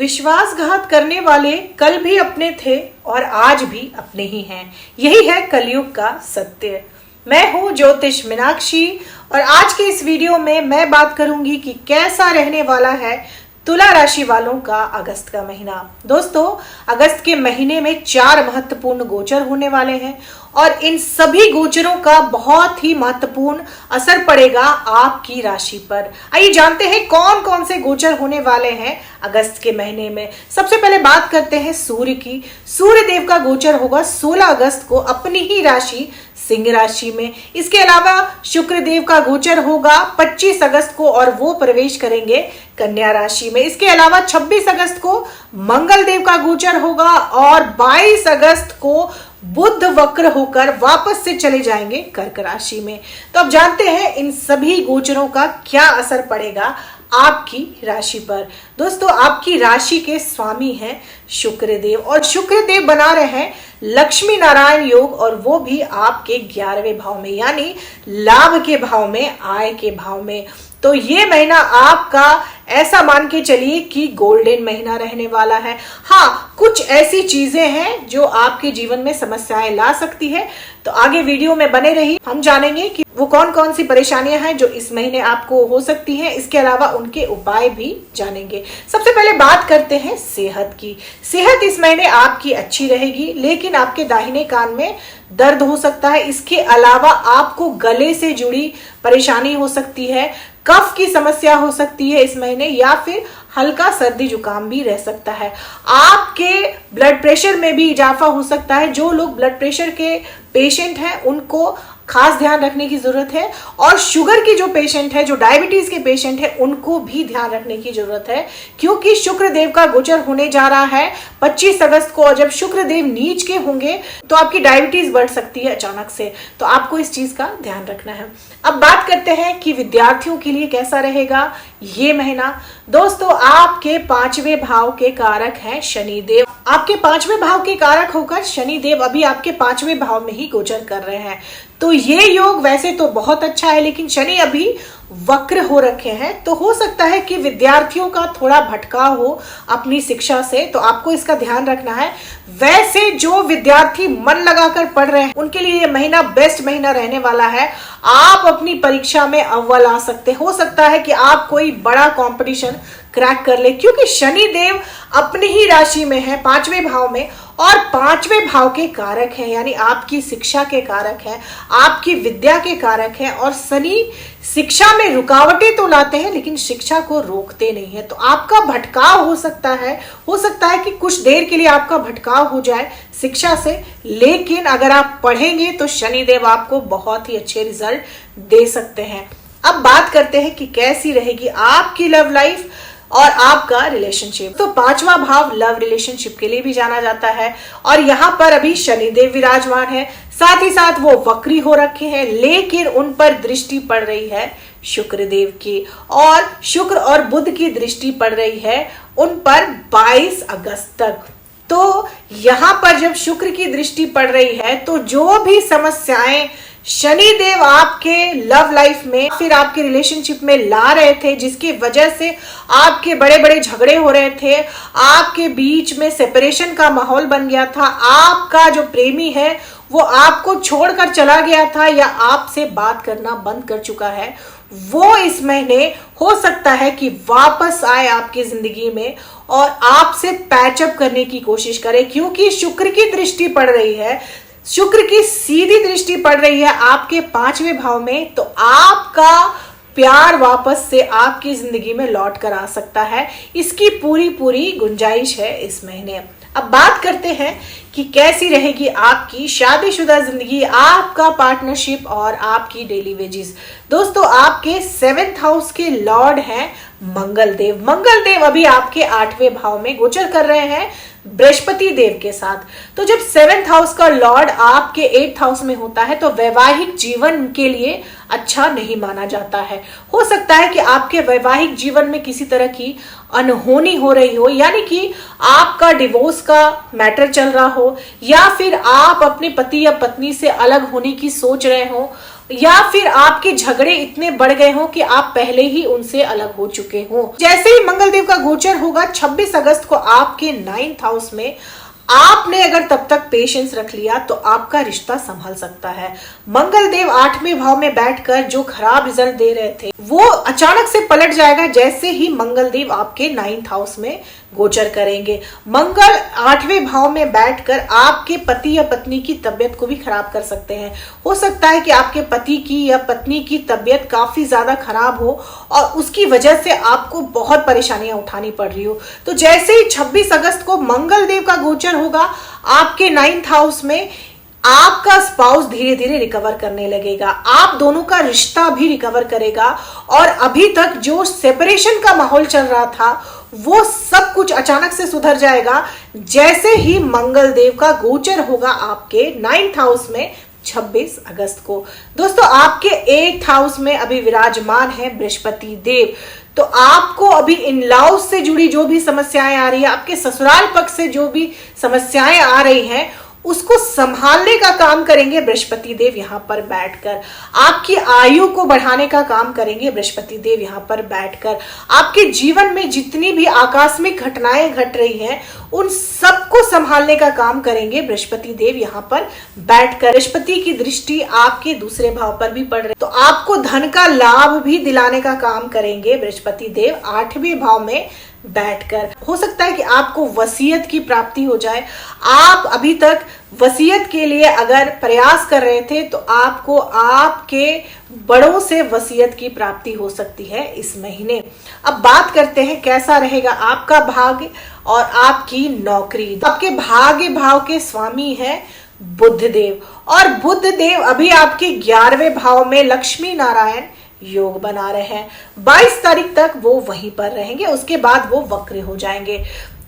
विश्वासघात करने वाले कल भी अपने थे और आज भी अपने ही हैं। यही है कलयुग का सत्य। मैं हूं ज्योतिष मीनाक्षी और आज के इस वीडियो में मैं बात करूंगी कि कैसा रहने वाला है तुला राशि वालों का अगस्त का महीना। दोस्तों, अगस्त के महीने में 4 महत्वपूर्ण गोचर होने वाले हैं और इन सभी गोचरों का बहुत ही महत्वपूर्ण असर पड़ेगा आपकी राशि पर। आइए जानते हैं कौन कौन से गोचर होने वाले हैं अगस्त के महीने में। सबसे पहले बात करते हैं सूर्य की। सूर्य देव का गोचर होगा 16 अगस्त को अपनी ही राशि सिंह राशि में। इसके अलावा शुक्र देव का गोचर होगा 25 अगस्त को और वो प्रवेश करेंगे कन्या राशि में। इसके अलावा 26 अगस्त को मंगल देव का गोचर होगा और 22 अगस्त को बुध वक्र होकर वापस से चले जाएंगे कर्क राशि में। तो अब जानते हैं इन सभी गोचरों का क्या असर पड़ेगा आपकी राशि पर। दोस्तों, आपकी राशि के स्वामी हैं शुक्र देव और शुक्र देव बना रहे हैं लक्ष्मी नारायण योग और वो भी आपके 11वें भाव में, यानी लाभ के भाव में, आय के भाव में। तो ये महीना आपका ऐसा मान के चलिए कि गोल्डन महीना रहने वाला है। हाँ, कुछ ऐसी चीजें हैं जो आपके जीवन में समस्याएं ला सकती है, तो आगे वीडियो में बने रहिए। हम जानेंगे कि वो कौन कौन सी परेशानियां हैं जो इस महीने आपको हो सकती हैं। इसके अलावा उनके उपाय भी जानेंगे। सबसे पहले बात करते हैं सेहत की। सेहत इस महीने आपकी अच्छी रहेगी, लेकिन आपके दाहिने कान में दर्द हो सकता है। इसके अलावा आपको गले से जुड़ी परेशानी हो सकती है, कफ की समस्या हो सकती है इस महीने, या फिर हल्का सर्दी जुकाम भी रह सकता है। आपके ब्लड प्रेशर में भी इजाफा हो सकता है। जो लोग ब्लड प्रेशर के पेशेंट हैं उनको खास ध्यान रखने की जरूरत है, और शुगर की जो पेशेंट है, जो डायबिटीज के पेशेंट है, उनको भी ध्यान रखने की जरूरत है, क्योंकि शुक्र देव का गोचर होने जा रहा है 25 अगस्त को। और जब शुक्र देव नीच के होंगे तो आपकी डायबिटीज बढ़ सकती है अचानक से, तो आपको इस चीज का ध्यान रखना है। अब बात करते हैं कि विद्यार्थियों के लिए कैसा रहेगा ये महीना। दोस्तों, आपके 5वें भाव के कारक हैं शनिदेव। आपके 5वें भाव के कारक होकर शनिदेव अभी आपके 5वें भाव में ही गोचर कर रहे हैं। तो ये योग वैसे तो बहुत अच्छा है, लेकिन शनि अभी वक्र हो रखे हैं, तो हो सकता है कि विद्यार्थियों का थोड़ा भटकाव हो अपनी शिक्षा से, तो आपको इसका ध्यान रखना है। वैसे जो विद्यार्थी मन लगाकर पढ़ रहे हैं उनके लिए ये महीना बेस्ट महीना रहने वाला है। आप अपनी परीक्षा में अव्वल आ सकते, हो सकता है कि आप कोई बड़ा कंपटीशन क्रैक कर ले, क्योंकि शनि देव अपनी ही राशि में है 5वें भाव में, और 5वें भाव के कारक हैं, यानी आपकी शिक्षा के कारक हैं, आपकी विद्या के कारक हैं। और शनि शिक्षा में रुकावटें तो लाते हैं लेकिन शिक्षा को रोकते नहीं है। तो आपका भटकाव हो सकता है कि कुछ देर के लिए आपका भटकाव हो जाए शिक्षा से, लेकिन अगर आप पढ़ेंगे तो शनिदेव आपको बहुत ही अच्छे रिजल्ट दे सकते हैं। अब बात करते हैं कि कैसी रहेगी आपकी लव लाइफ और आपका रिलेशनशिप। तो 5वां भाव लव रिलेशनशिप के लिए भी जाना जाता है, और यहाँ पर अभी शनिदेव विराजमान है, साथ ही साथ वो वक्री हो रखे हैं, लेकिन उन पर दृष्टि पड़ रही है शुक्र देव की, और शुक्र और बुध की दृष्टि पड़ रही है उन पर 22 अगस्त तक। तो यहाँ पर जब शुक्र की दृष्टि पड़ रही है तो जो भी समस्याएं शनि देव आपके लव लाइफ में, फिर आपके रिलेशनशिप में ला रहे थे, जिसकी वजह से आपके बड़े बड़े झगड़े हो रहे थे, आपके बीच में सेपरेशन का माहौल बन गया था, आपका जो प्रेमी है वो आपको छोड़कर चला गया था या आपसे बात करना बंद कर चुका है, वो इस महीने हो सकता है कि वापस आए आपकी जिंदगी में और आपसे पैचअप करने की कोशिश करे, क्योंकि शुक्र की दृष्टि पड़ रही है, शुक्र की सीधी दृष्टि पड़ रही है आपके 5वें भाव में। तो आपका प्यार वापस से आपकी जिंदगी में लौट कर आ सकता है, इसकी पूरी गुंजाइश है इस महीने। अब बात करते हैं कि कैसी रहेगी आपकी शादीशुदा जिंदगी, आपका पार्टनरशिप और आपकी डेली वेजेस। दोस्तों, आपके 7th हाउस के लॉर्ड हैं मंगल देव। मंगल देव अभी आपके 8वें भाव में गोचर कर रहे हैं बृहस्पति देव के साथ। तो जब 7th हाउस का लॉर्ड आपके 8th हाउस में होता है तो वैवाहिक जीवन के लिए अच्छा नहीं माना जाता है। हो सकता है कि आपके वैवाहिक जीवन में किसी तरह की अनहोनी हो रही हो, यानी कि आपका डिवोर्स का मैटर चल रहा हो, या फिर आप अपने पति या पत्नी से अलग होने की सोच रहे हो। या फिर आपके झगड़े इतने बढ़ गए हो कि आप पहले ही उनसे अलग हो चुके हो। जैसे ही मंगल देव का गोचर होगा 26 अगस्त को आपके 9th हाउस में, आपने अगर तब तक पेशेंस रख लिया तो आपका रिश्ता संभल सकता है। मंगल देव 8वें भाव में बैठकर जो खराब रिजल्ट दे रहे थे वो अचानक से पलट जाएगा जैसे ही मंगल देव आपके 9th हाउस में गोचर करेंगे। मंगल 8वें भाव में बैठकर आपके पति या पत्नी की तबियत को भी खराब कर सकते हैं। हो सकता है कि आपके पति की या पत्नी की तबियत काफी ज्यादा खराब हो और उसकी वजह से आपको बहुत परेशानियां उठानी पड़ रही हो। तो जैसे ही 26 अगस्त को मंगल देव का गोचर होगा आपके 9th हाउस में, आपका स्पाउस धीरे धीरे रिकवर करने लगेगा, आप दोनों का रिश्ता भी रिकवर करेगा और अभी तक जो सेपरेशन का माहौल चल रहा था वो सब कुछ अचानक से सुधर जाएगा जैसे ही मंगल देव का गोचर होगा आपके 9th हाउस में 26 अगस्त को। दोस्तों आपके 8th हाउस में अभी विराजमान है बृहस्पति देव, तो आपको अभी इन लॉज से जुड़ी जो भी समस्याएं आ रही है, आपके ससुराल पक्ष से जो भी समस्याएं आ रही हैं उसको संभालने का काम करेंगे बृहस्पति देव यहाँ पर बैठकर। आपकी आयु को बढ़ाने का काम करेंगे बृहस्पति देव यहाँ पर बैठकर। आपके जीवन में जितनी भी आकस्मिक घटनाएं घट रही हैं उन सबको संभालने का काम करेंगे बृहस्पति देव यहाँ पर बैठकर। बृहस्पति की दृष्टि आपके दूसरे भाव पर भी पड़ रही है, तो आपको धन का लाभ भी दिलाने का काम करेंगे बृहस्पति देव 8वें भाव में बैठकर। हो सकता है कि आपको वसीयत की प्राप्ति हो जाए। आप अभी तक वसीयत के लिए अगर प्रयास कर रहे थे तो आपको आपके बड़ों से वसीयत की प्राप्ति हो सकती है इस महीने। अब बात करते हैं कैसा रहेगा आपका भाग्य और आपकी नौकरी। आपके भाग्य भाव के स्वामी है बुध देव, और बुध देव अभी आपके 11वें भाव में लक्ष्मी नारायण योग बना रहे हैं। 22 तारीख तक वो वहीं पर रहेंगे, उसके बाद वो वक्र हो जाएंगे।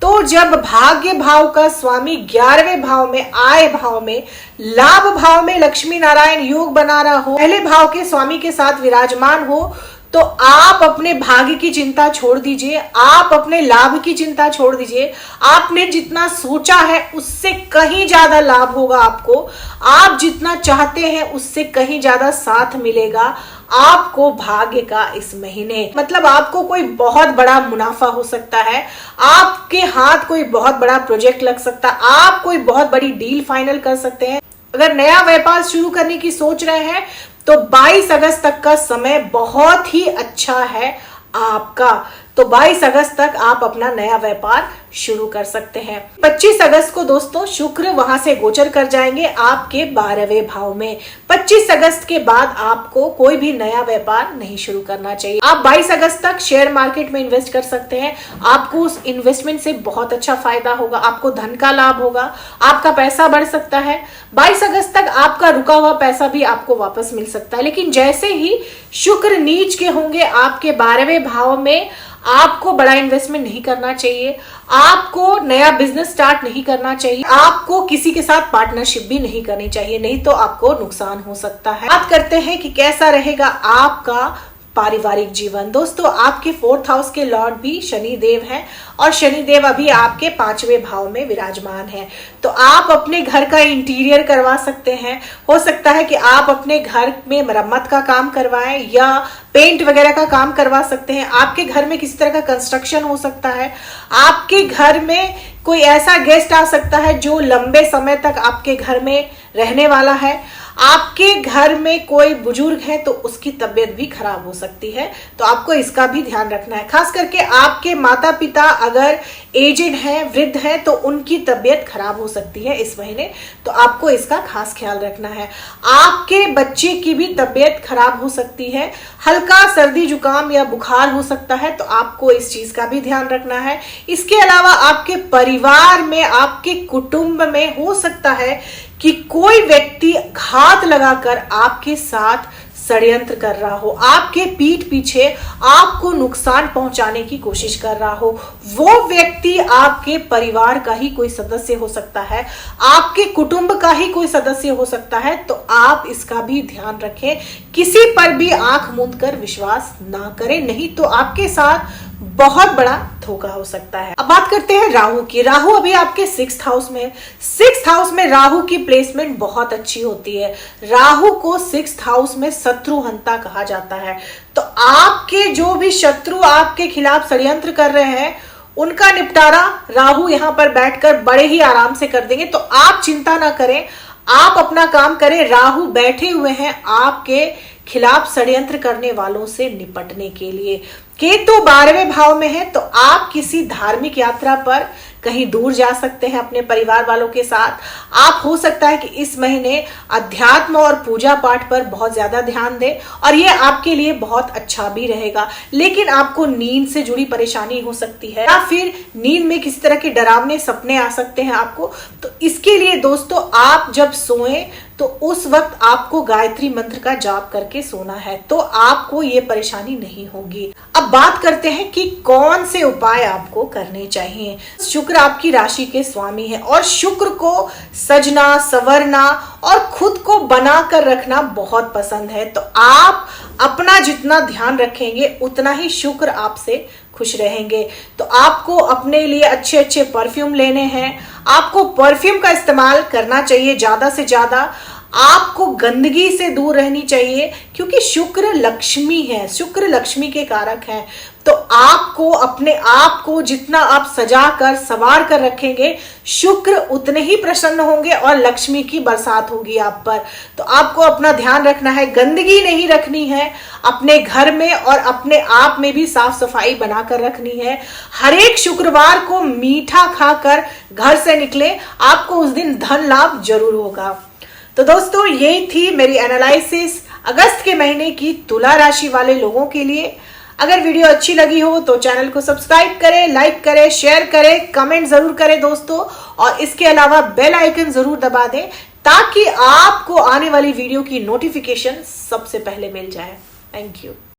तो जब भाग्य भाव का स्वामी 11वें भाव में, आय भाव में, लाभ भाव में लक्ष्मी नारायण योग बना रहा हो, पहले भाव के स्वामी के साथ विराजमान हो, तो आप अपने भाग्य की चिंता छोड़ दीजिए, आप अपने लाभ की चिंता छोड़ दीजिए। आपने जितना सोचा है उससे कहीं ज्यादा लाभ होगा आपको, आप जितना चाहते हैं उससे कहीं ज्यादा साथ मिलेगा आपको भाग्य का इस महीने। मतलब आपको कोई बहुत बड़ा मुनाफा हो सकता है, आपके हाथ कोई बहुत बड़ा प्रोजेक्ट लग सकता है, आप कोई बहुत बड़ी डील फाइनल कर सकते हैं। अगर नया व्यापार शुरू करने की सोच रहे हैं तो 22 अगस्त तक का समय बहुत ही अच्छा है आपका। तो 22 अगस्त तक आप अपना नया व्यापार शुरू कर सकते हैं। 25 अगस्त को दोस्तों शुक्र वहां से गोचर कर जाएंगे आपके 12वें भाव में। 25 अगस्त के बाद आपको कोई भी नया व्यापार नहीं शुरू करना चाहिए। आप 22 अगस्त तक शेयर मार्केट में इन्वेस्ट कर सकते हैं, आपको उस इन्वेस्टमेंट से बहुत अच्छा फायदा होगा, आपको धन का लाभ होगा, आपका पैसा बढ़ सकता है। 22 अगस्त तक आपका रुका हुआ पैसा भी आपको वापस मिल सकता है। लेकिन जैसे ही शुक्र नीच के होंगे आपके 12वें भाव में, आपको बड़ा इन्वेस्टमेंट नहीं करना चाहिए, आपको नया बिजनेस स्टार्ट नहीं करना चाहिए, आपको किसी के साथ पार्टनरशिप भी नहीं करनी चाहिए, नहीं तो आपको नुकसान हो सकता है। बात करते हैं कि कैसा रहेगा आपका पारिवारिक जीवन। दोस्तों आपके 4th हाउस के लॉर्ड भी शनि देव हैं और शनि देव अभी आपके 5वें भाव में विराजमान है। तो आप अपने घर का इंटीरियर करवा सकते हैं, हो सकता है कि आप अपने घर में मरम्मत का काम करवाएं या पेंट वगैरह का काम करवा सकते हैं। आपके घर में किसी तरह का कंस्ट्रक्शन हो सकता है, आपके घर में कोई ऐसा गेस्ट आ सकता है जो लंबे समय तक आपके घर में रहने वाला है, आपके घर में कोई बुजुर्ग है तो उसकी तबीयत भी खराब हो सकती है, तो आपको इसका भी ध्यान रखना है। खास करके आपके माता पिता अगर एजेड हैं, वृद्ध हैं, तो उनकी तबीयत खराब हो सकती है इस महीने, तो आपको इसका खास ख्याल रखना है। आपके बच्चे की भी तबीयत खराब हो सकती है, हल्का सर्दी जुकाम या बुखार हो सकता है, तो आपको इस चीज का भी ध्यान रखना है। इसके अलावा आपके परिवार में, आपके कुटुंब में हो सकता है कि कोई व्यक्ति घात लगाकर आपके साथ षड्यंत्र कर रहा हो, आपके पीठ पीछे आपको नुकसान पहुंचाने की कोशिश कर रहा हो। वो व्यक्ति आपके परिवार का ही कोई सदस्य हो सकता है, आपके कुटुंब का ही कोई सदस्य हो सकता है, तो आप इसका भी ध्यान रखें। किसी पर भी आंख मूंद कर विश्वास ना करें, नहीं तो आपके साथ बहुत बड़ा धोखा हो सकता है। अब बात करते हैं राहु की। राहु अभी आपके 6th हाउस में है। 6th हाउस में राहु की प्लेसमेंट बहुत अच्छी होती है। राहु को 6th हाउस में शत्रुहंता कहा जाता है। तो आपके जो भी शत्रु आपके खिलाफ षड्यंत्र कर रहे हैं उनका निपटारा राहु यहां पर बैठकर बड़े ही आराम से कर देंगे। तो आप चिंता ना करें, आप अपना काम करें। राहु बैठे हुए हैं आपके खिलाफ षड्यंत्र करने वालों से निपटने के लिए। केतु 12वें भाव में है, तो आप किसी धार्मिक यात्रा पर कहीं दूर जा सकते हैं अपने परिवार वालों के साथ। आप हो सकता है कि इस महीने अध्यात्म और पूजा पाठ पर बहुत ज्यादा ध्यान दें और ये आपके लिए बहुत अच्छा भी रहेगा। लेकिन आपको नींद से जुड़ी परेशानी हो सकती है या फिर नींद में किसी तरह के डरावने सपने आ सकते हैं आपको। तो इसके लिए दोस्तों आप जब सोएं तो उस वक्त आपको गायत्री मंत्र का जाप करके सोना है, तो आपको ये परेशानी नहीं होगी। अब बात करते हैं कि कौन से उपाय आपको करने चाहिए। शुक्र आपकी राशि के स्वामी है और शुक्र को सजना, संवरना और खुद को बना कर रखना बहुत पसंद है। तो आप अपना जितना ध्यान रखेंगे उतना ही शुक्र आपसे खुश रहेंगे। तो आपको अपने लिए अच्छे अच्छे परफ्यूम लेने हैं। आपको परफ्यूम का इस्तेमाल करना चाहिए ज्यादा से ज्यादा। आपको गंदगी से दूर रहनी चाहिए क्योंकि शुक्र लक्ष्मी है, शुक्र लक्ष्मी के कारक हैं। तो आपको अपने आप को जितना आप सजा कर संवार कर रखेंगे, शुक्र उतने ही प्रसन्न होंगे और लक्ष्मी की बरसात होगी आप पर। तो आपको अपना ध्यान रखना है, गंदगी नहीं रखनी है अपने घर में और अपने आप में भी साफ सफाई बनाकर रखनी है। हर एक शुक्रवार को मीठा खाकर घर से निकले, आपको उस दिन धन लाभ जरूर होगा। तो दोस्तों यही थी मेरी एनालिसिस अगस्त के महीने की तुला राशि वाले लोगों के लिए। अगर वीडियो अच्छी लगी हो तो चैनल को सब्सक्राइब करें, लाइक करें, शेयर करें, कमेंट जरूर करें दोस्तों, और इसके अलावा बेल आइकन जरूर दबा दें ताकि आपको आने वाली वीडियो की नोटिफिकेशन सबसे पहले मिल जाए। Thank you.